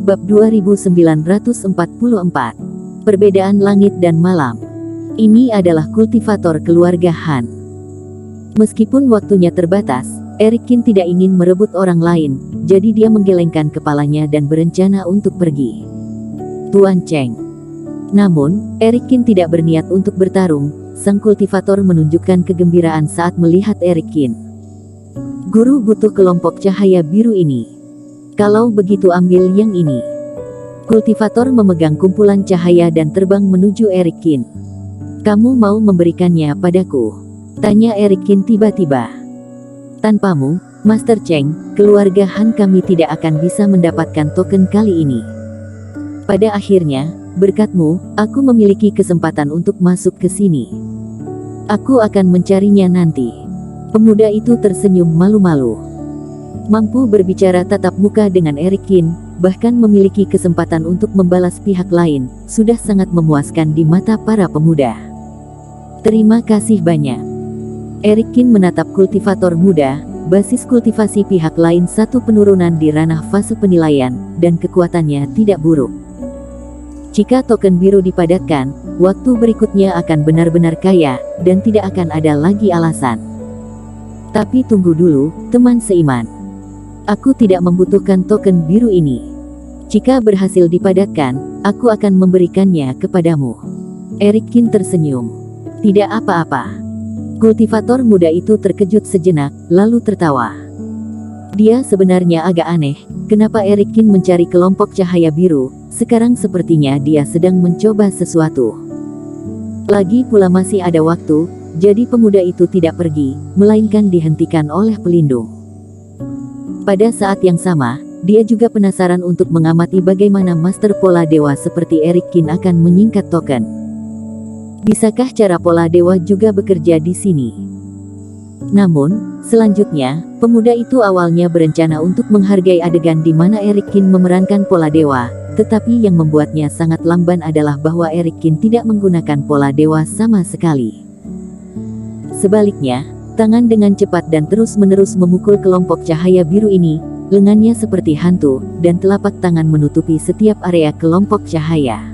Bab 2944. Perbedaan langit dan malam. Ini adalah kultivator keluarga Han. Meskipun waktunya terbatas, Erikin tidak ingin merebut orang lain, jadi dia menggelengkan kepalanya dan berencana untuk pergi. Tuan Cheng. Namun, Erikin tidak berniat untuk bertarung. Sang kultivator menunjukkan kegembiraan saat melihat Erikin. Guru butuh kelompok cahaya biru ini. Kalau begitu ambil yang ini. Kultivator memegang kumpulan cahaya dan terbang menuju Erikin. Kamu mau memberikannya padaku? Tanya Erikin tiba-tiba. Tanpamu, Master Cheng, keluarga Han kami tidak akan bisa mendapatkan token kali ini. Pada akhirnya, berkatmu, aku memiliki kesempatan untuk masuk ke sini. Aku akan mencarinya nanti. Pemuda itu tersenyum malu-malu. Mampu berbicara tatap muka dengan Erikin, bahkan memiliki kesempatan untuk membalas pihak lain, sudah sangat memuaskan di mata para pemuda. Terima kasih banyak. Erikin menatap kultivator muda, basis kultivasi pihak lain satu penurunan di ranah fase penilaian, dan kekuatannya tidak buruk. Jika token biru dipadatkan, waktu berikutnya akan benar-benar kaya, dan tidak akan ada lagi alasan. Tapi tunggu dulu, teman seiman. Aku tidak membutuhkan token biru ini. Jika berhasil dipadatkan, aku akan memberikannya kepadamu. Erikin tersenyum. Tidak apa-apa. Kultivator muda itu terkejut sejenak, lalu tertawa. Dia sebenarnya agak aneh, kenapa Erikin mencari kelompok cahaya biru, sekarang sepertinya dia sedang mencoba sesuatu. Lagi pula masih ada waktu, jadi pemuda itu tidak pergi, melainkan dihentikan oleh pelindung. Pada saat yang sama, dia juga penasaran untuk mengamati bagaimana Master Pola Dewa seperti Erikin akan menyingkat token. Bisakah cara Pola Dewa juga bekerja di sini? Namun, selanjutnya, pemuda itu awalnya berencana untuk menghargai adegan di mana Erikin memerankan Pola Dewa, tetapi yang membuatnya sangat lamban adalah bahwa Erikin tidak menggunakan Pola Dewa sama sekali. Sebaliknya, tangan dengan cepat dan terus-menerus memukul kelompok cahaya biru ini, lengannya seperti hantu, dan telapak tangan menutupi setiap area kelompok cahaya.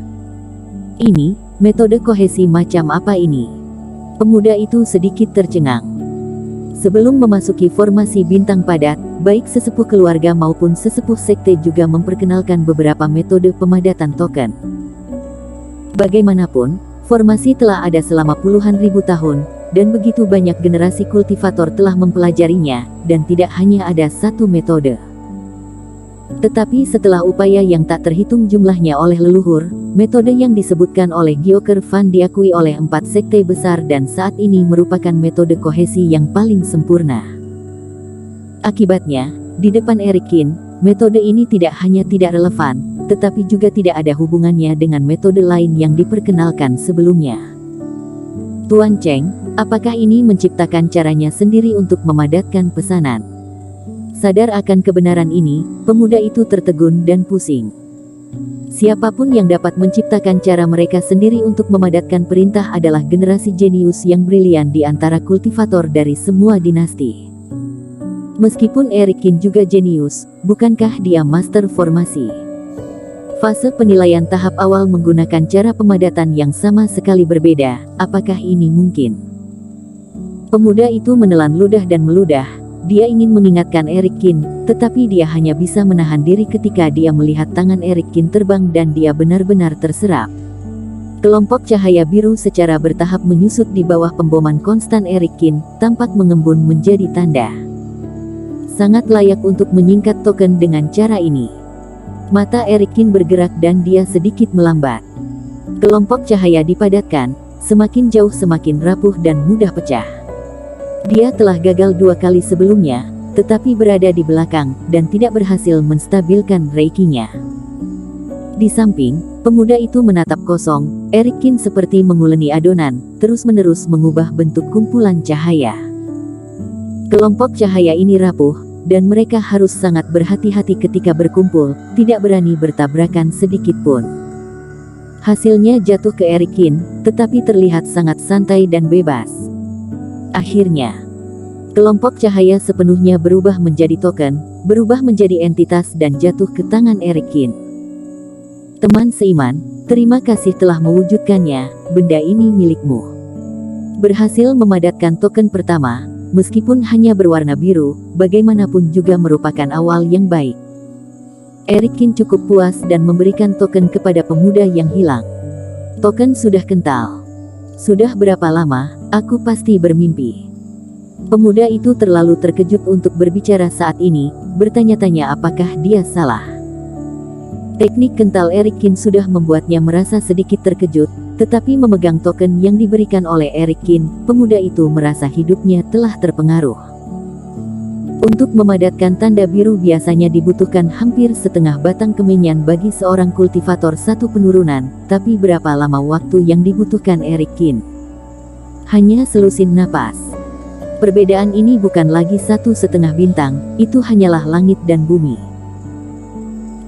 Ini, metode kohesi macam apa ini? Pemuda itu sedikit tercengang. Sebelum memasuki formasi bintang padat, baik sesepuh keluarga maupun sesepuh sekte juga memperkenalkan beberapa metode pemadatan token. Bagaimanapun, formasi telah ada selama puluhan ribu tahun, dan begitu banyak generasi kultivator telah mempelajarinya, dan tidak hanya ada satu metode. Tetapi setelah upaya yang tak terhitung jumlahnya oleh leluhur, metode yang disebutkan oleh Gyoker Fan diakui oleh 4 sekte besar dan saat ini merupakan metode kohesi yang paling sempurna. Akibatnya, di depan Erikin, metode ini tidak hanya tidak relevan, tetapi juga tidak ada hubungannya dengan metode lain yang diperkenalkan sebelumnya. Tuan Cheng, apakah ini menciptakan caranya sendiri untuk memadatkan pesanan? Sadar akan kebenaran ini, pemuda itu tertegun dan pusing. Siapapun yang dapat menciptakan cara mereka sendiri untuk memadatkan perintah adalah generasi jenius yang brilian di antara kultivator dari semua dinasti. Meskipun Erikin juga jenius, bukankah dia master formasi? Fase penilaian tahap awal menggunakan cara pemadatan yang sama sekali berbeda, apakah ini mungkin? Pemuda itu menelan ludah dan meludah. Dia ingin mengingatkan Erikin, tetapi dia hanya bisa menahan diri ketika dia melihat tangan Erikin terbang dan dia benar-benar terserap. Kelompok cahaya biru secara bertahap menyusut di bawah pemboman konstan Erikin, tampak mengembun menjadi tanda. Sangat layak untuk menyingkat token dengan cara ini. Mata Erikin bergerak dan dia sedikit melambat. Kelompok cahaya dipadatkan, semakin jauh semakin rapuh dan mudah pecah. Dia telah gagal 2 kali sebelumnya, tetapi berada di belakang, dan tidak berhasil menstabilkan reikinya. Di samping, pemuda itu menatap kosong, Erikin seperti menguleni adonan, terus-menerus mengubah bentuk kumpulan cahaya. Kelompok cahaya ini rapuh, dan mereka harus sangat berhati-hati ketika berkumpul, tidak berani bertabrakan sedikit pun. Hasilnya jatuh ke Erikin, tetapi terlihat sangat santai dan bebas. Akhirnya, kelompok cahaya sepenuhnya berubah menjadi token, berubah menjadi entitas dan jatuh ke tangan Erikin. Teman seiman, terima kasih telah mewujudkannya, benda ini milikmu. Berhasil memadatkan token pertama, meskipun hanya berwarna biru, bagaimanapun juga merupakan awal yang baik. Erikin cukup puas dan memberikan token kepada pemuda yang hilang. Token sudah kental. Sudah berapa lama, aku pasti bermimpi. Pemuda itu terlalu terkejut untuk berbicara saat ini, bertanya-tanya apakah dia salah. Teknik kental Erikin sudah membuatnya merasa sedikit terkejut, tetapi memegang token yang diberikan oleh Erikin, pemuda itu merasa hidupnya telah terpengaruh. Untuk memadatkan tanda biru biasanya dibutuhkan hampir setengah batang kemenyan bagi seorang kultivator satu penurunan, tapi berapa lama waktu yang dibutuhkan Erikin? Hanya selusin napas. Perbedaan ini bukan lagi 1,5 bintang, itu hanyalah langit dan bumi.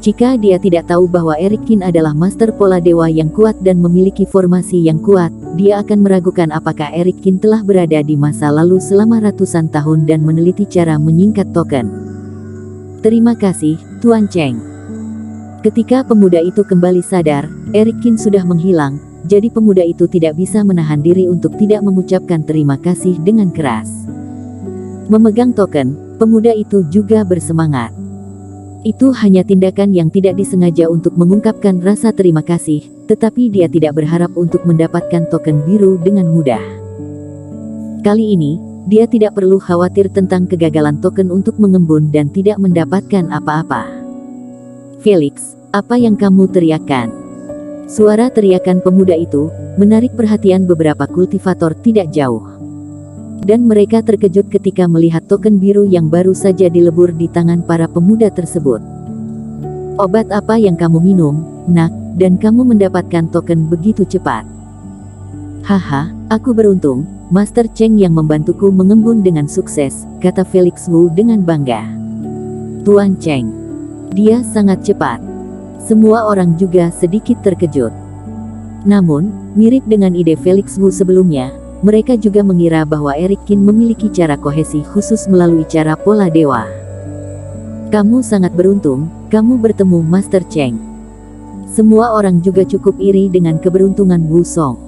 Jika dia tidak tahu bahwa Erikin adalah master pola dewa yang kuat dan memiliki formasi yang kuat, dia akan meragukan apakah Erikin telah berada di masa lalu selama ratusan tahun dan meneliti cara menyingkat token. Terima kasih, Tuan Cheng. Ketika pemuda itu kembali sadar, Erikin sudah menghilang, jadi pemuda itu tidak bisa menahan diri untuk tidak mengucapkan terima kasih dengan keras. Memegang token, pemuda itu juga bersemangat. Itu hanya tindakan yang tidak disengaja untuk mengungkapkan rasa terima kasih, tetapi dia tidak berharap untuk mendapatkan token biru dengan mudah. Kali ini, dia tidak perlu khawatir tentang kegagalan token untuk mengembun dan tidak mendapatkan apa-apa. Felix, apa yang kamu teriakkan? Suara teriakan pemuda itu menarik perhatian beberapa kultivator tidak jauh. Dan mereka terkejut ketika melihat token biru yang baru saja dilebur di tangan para pemuda tersebut. Obat apa yang kamu minum, nak, dan kamu mendapatkan token begitu cepat? Haha, aku beruntung, Master Cheng yang membantuku mengembun dengan sukses, kata Felix Wu dengan bangga. Tuan Cheng, dia sangat cepat. Semua orang juga sedikit terkejut. Namun, mirip dengan ide Felix Wu sebelumnya, mereka juga mengira bahwa Erikin memiliki cara kohesi khusus melalui cara pola dewa. Kamu sangat beruntung, kamu bertemu Master Cheng. Semua orang juga cukup iri dengan keberuntungan Wu Song.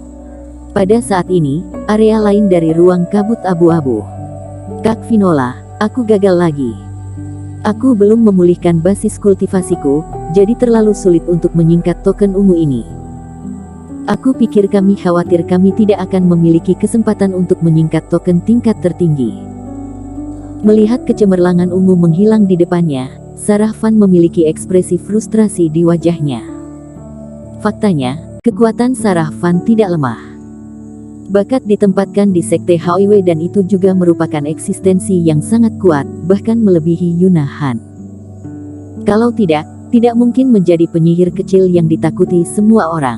Pada saat ini, area lain dari ruang kabut abu-abu. Kak Vinola, aku gagal lagi. Aku belum memulihkan basis kultivasiku, jadi terlalu sulit untuk menyingkat token ungu ini. Aku pikir kami khawatir kami tidak akan memiliki kesempatan untuk menyingkat token tingkat tertinggi. Melihat kecemerlangan ungu menghilang di depannya, Sarah Fan memiliki ekspresi frustrasi di wajahnya. Faktanya, kekuatan Sarah Fan tidak lemah. Bakat ditempatkan di Sekte HOIW dan itu juga merupakan eksistensi yang sangat kuat, bahkan melebihi Yuna Han. Kalau tidak mungkin menjadi penyihir kecil yang ditakuti semua orang.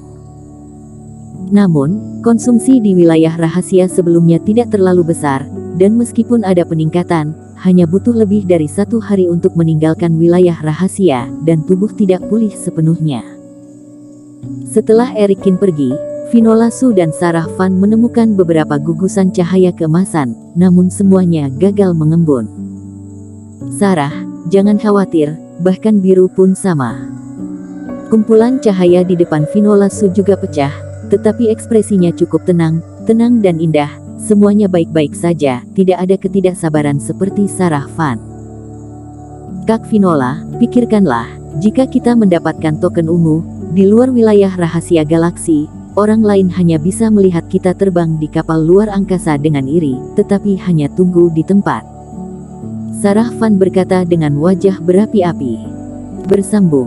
Namun, konsumsi di wilayah rahasia sebelumnya tidak terlalu besar, dan meskipun ada peningkatan, hanya butuh lebih dari 1 hari untuk meninggalkan wilayah rahasia, dan tubuh tidak pulih sepenuhnya. Setelah Erikin pergi, Vinola Su dan Sarah Fan menemukan beberapa gugusan cahaya keemasan, namun semuanya gagal mengembun. Sarah, jangan khawatir, bahkan biru pun sama. Kumpulan cahaya di depan Vinola Su juga pecah, tetapi ekspresinya cukup tenang dan indah, semuanya baik-baik saja, tidak ada ketidaksabaran seperti Sarah Fan. Kak Vinola, pikirkanlah, jika kita mendapatkan token ungu, di luar wilayah rahasia galaksi, orang lain hanya bisa melihat kita terbang di kapal luar angkasa dengan iri, tetapi hanya tunggu di tempat. Sarah Fan berkata dengan wajah berapi-api. Bersambung.